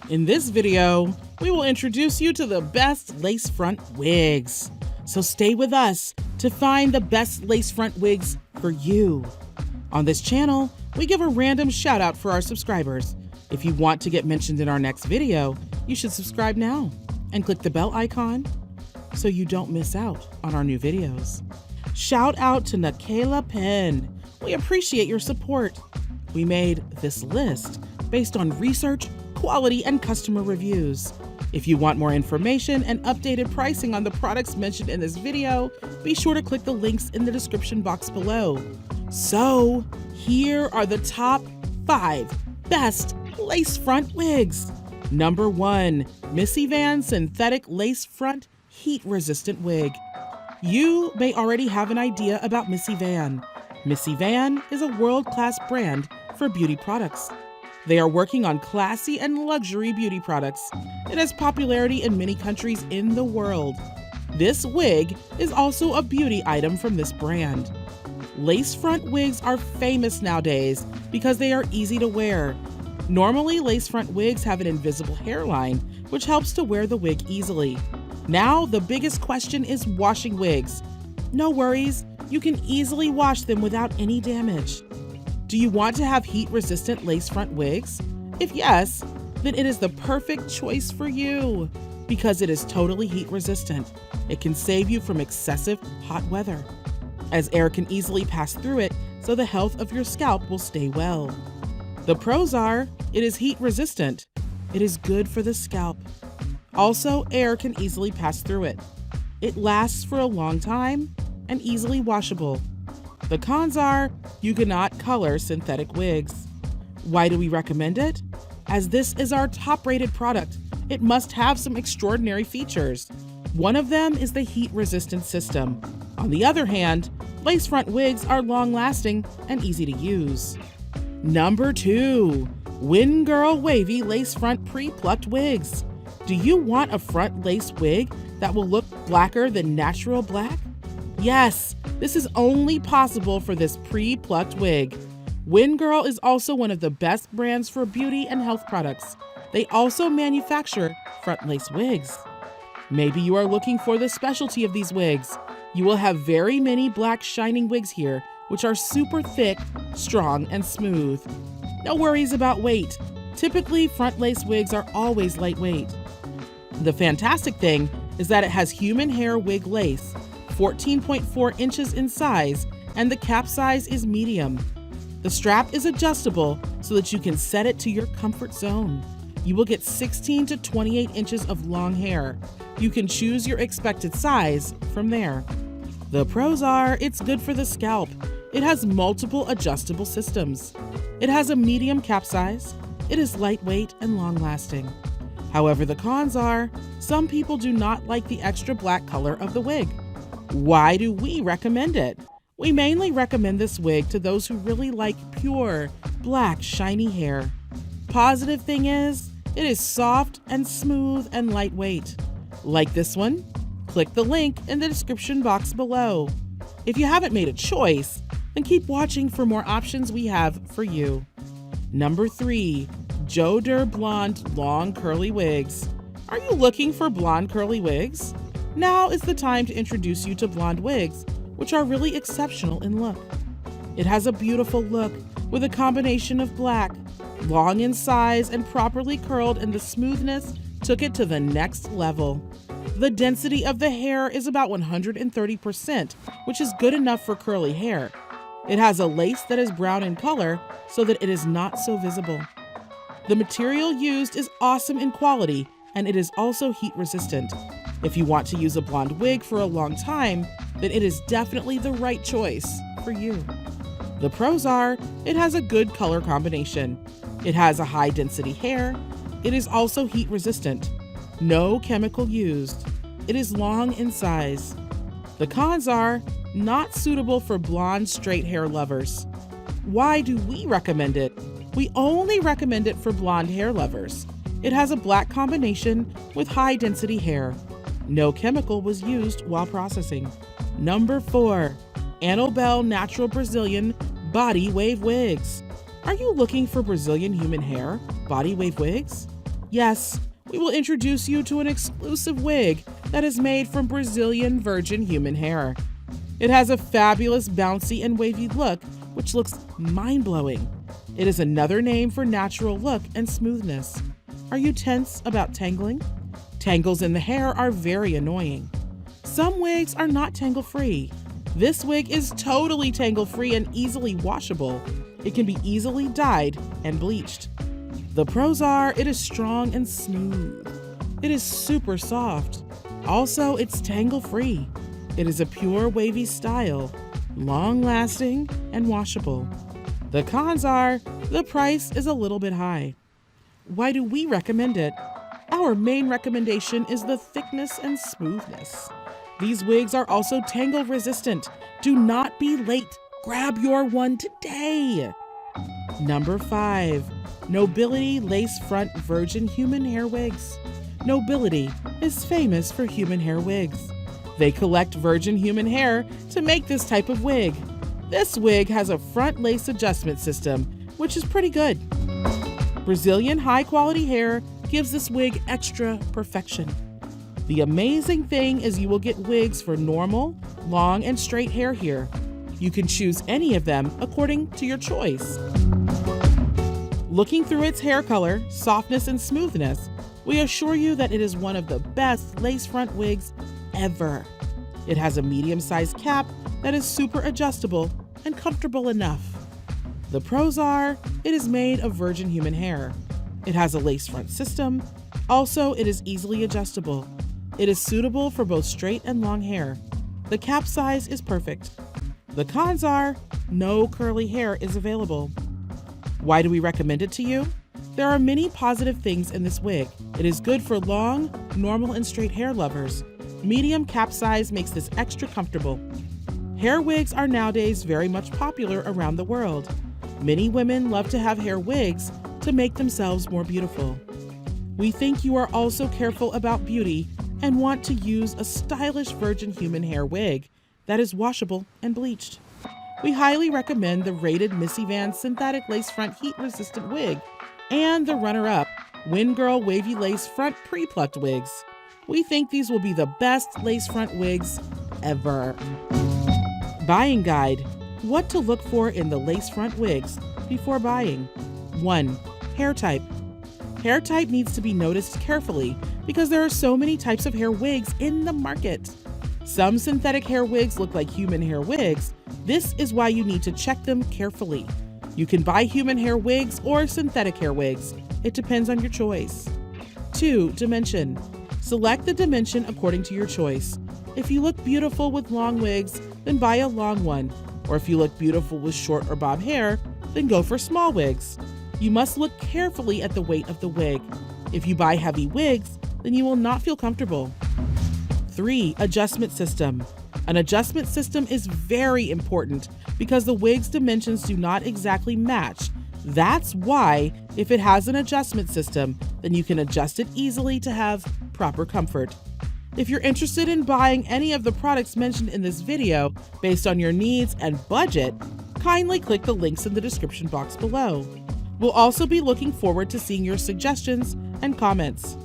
In this video, we will introduce you to the best lace front wigs. So stay with us to find the best lace front wigs for you. On this channel, we give a random shout out for our subscribers. If you want to get mentioned in our next video, you should subscribe now and click the bell icon so you don't miss out on our new videos. Shout out to Nakayla Penn. We appreciate your support. We made this list based on research, quality, and customer reviews. If you want more information and updated pricing on the products mentioned in this video, be sure to click the links in the description box below. So, here are the top 5 best lace front wigs. Number 1, Missyvan Synthetic Lace Front Heat Resistant Wig. You may already have an idea about Missyvan. Missyvan is a world-class brand for beauty products. They are working on classy and luxury beauty products. It has popularity in many countries in the world. This wig is also a beauty item from this brand. Lace front wigs are famous nowadays because they are easy to wear. Normally, lace front wigs have an invisible hairline, which helps to wear the wig easily. Now, the biggest question is washing wigs. No worries, you can easily wash them without any damage. Do you want to have heat-resistant lace front wigs? If yes, then it is the perfect choice for you because it is totally heat-resistant. It can save you from excessive hot weather, as air can easily pass through it, so the health of your scalp will stay well. The pros are, it is heat-resistant. It is good for the scalp. Also, air can easily pass through it. It lasts for a long time and easily washable. The cons are, you cannot color synthetic wigs. Why do we recommend it? As this is our top-rated product, it must have some extraordinary features. One of them is the heat-resistant system. On the other hand, lace front wigs are long-lasting and easy to use. Number 2, Wingirl Wavy Lace Front Pre-Plucked Wigs. Do you want a front lace wig that will look blacker than natural black? Yes, this is only possible for this pre-plucked wig. Wingirl is also one of the best brands for beauty and health products. They also manufacture front lace wigs. Maybe you are looking for the specialty of these wigs. You will have very many black shining wigs here, which are super thick, strong, and smooth. No worries about weight. Typically, front lace wigs are always lightweight. The fantastic thing is that it has human hair wig lace, 14.4 inches in size, and the cap size is medium. The strap is adjustable so that you can set it to your comfort zone. You will get 16 to 28 inches of long hair. You can choose your expected size from there. The pros are, it's good for the scalp. It has multiple adjustable systems. It has a medium cap size. It is lightweight and long-lasting. However, the cons are, some people do not like the extra black color of the wig. Why do we recommend it? We mainly recommend this wig to those who really like pure, black, shiny hair. Positive thing is, it is soft and smooth and lightweight. Like this one? Click the link in the description box below. If you haven't made a choice, then keep watching for more options we have for you. Number 3, Joedir Blonde Long Curly Wigs. Are you looking for blonde curly wigs? Now is the time to introduce you to blonde wigs, which are really exceptional in look. It has a beautiful look with a combination of black, long in size and properly curled, and the smoothness took it to the next level. The density of the hair is about 130%, which is good enough for curly hair. It has a lace that is brown in color so that it is not so visible. The material used is awesome in quality, and it is also heat resistant. If you want to use a blonde wig for a long time, then it is definitely the right choice for you. The pros are, it has a good color combination. It has a high density hair. It is also heat resistant. No chemical used. It is long in size. The cons are, not suitable for blonde straight hair lovers. Why do we recommend it? We only recommend it for blonde hair lovers. It has a black combination with high density hair. No chemical was used while processing. Number 4, ANNELBEL Natural Brazilian Body Wave Wigs. Are you looking for Brazilian human hair body wave wigs? Yes, we will introduce you to an exclusive wig that is made from Brazilian virgin human hair. It has a fabulous bouncy and wavy look, which looks mind-blowing. It is another name for natural look and smoothness. Are you tense about tangling? Tangles in the hair are very annoying. Some wigs are not tangle-free. This wig is totally tangle-free and easily washable. It can be easily dyed and bleached. The pros are it is strong and smooth. It is super soft. Also, it's tangle-free. It is a pure wavy style, long-lasting and washable. The cons are the price is a little bit high. Why do we recommend it? Our main recommendation is the thickness and smoothness. These wigs are also tangle resistant. Do not be late. Grab your one today. Number 5, Nobility Lace Front Virgin Human Hair Wigs. Nobility is famous for human hair wigs. They collect virgin human hair to make this type of wig. This wig has a front lace adjustment system, which is pretty good. Brazilian high-quality hair gives this wig extra perfection. The amazing thing is you will get wigs for normal, long, and straight hair here. You can choose any of them according to your choice. Looking through its hair color, softness, and smoothness, we assure you that it is one of the best lace front wigs ever. It has a medium-sized cap that is super adjustable and comfortable enough. The pros are, it is made of virgin human hair. It has a lace front system. Also, it is easily adjustable. It is suitable for both straight and long hair. The cap size is perfect. The cons are, no curly hair is available. Why do we recommend it to you? There are many positive things in this wig. It is good for long, normal, and straight hair lovers. Medium cap size makes this extra comfortable. Hair wigs are nowadays very much popular around the world. Many women love to have hair wigs to make themselves more beautiful. We think you are also careful about beauty and want to use a stylish virgin human hair wig that is washable and bleached. We highly recommend the rated Missyvan synthetic lace front heat-resistant wig and the runner-up Wingirl wavy lace front pre-plucked wigs. We think these will be the best lace front wigs ever. Buying guide: what to look for in the lace front wigs before buying. 1. Hair type. Hair type needs to be noticed carefully because there are so many types of hair wigs in the market. Some synthetic hair wigs look like human hair wigs. This is why you need to check them carefully. You can buy human hair wigs or synthetic hair wigs. It depends on your choice. 2. Dimension. Select the dimension according to your choice. If you look beautiful with long wigs, then buy a long one. Or if you look beautiful with short or bob hair, then go for small wigs. You must look carefully at the weight of the wig. If you buy heavy wigs, then you will not feel comfortable. 3. Adjustment system. An adjustment system is very important because the wig's dimensions do not exactly match. That's why, if it has an adjustment system, then you can adjust it easily to have proper comfort. If you're interested in buying any of the products mentioned in this video based on your needs and budget, kindly click the links in the description box below. We'll also be looking forward to seeing your suggestions and comments.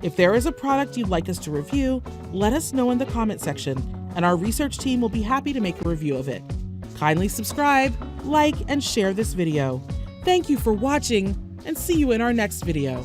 If there is a product you'd like us to review, let us know in the comment section, and our research team will be happy to make a review of it. Kindly subscribe, like, and share this video. Thank you for watching, and see you in our next video.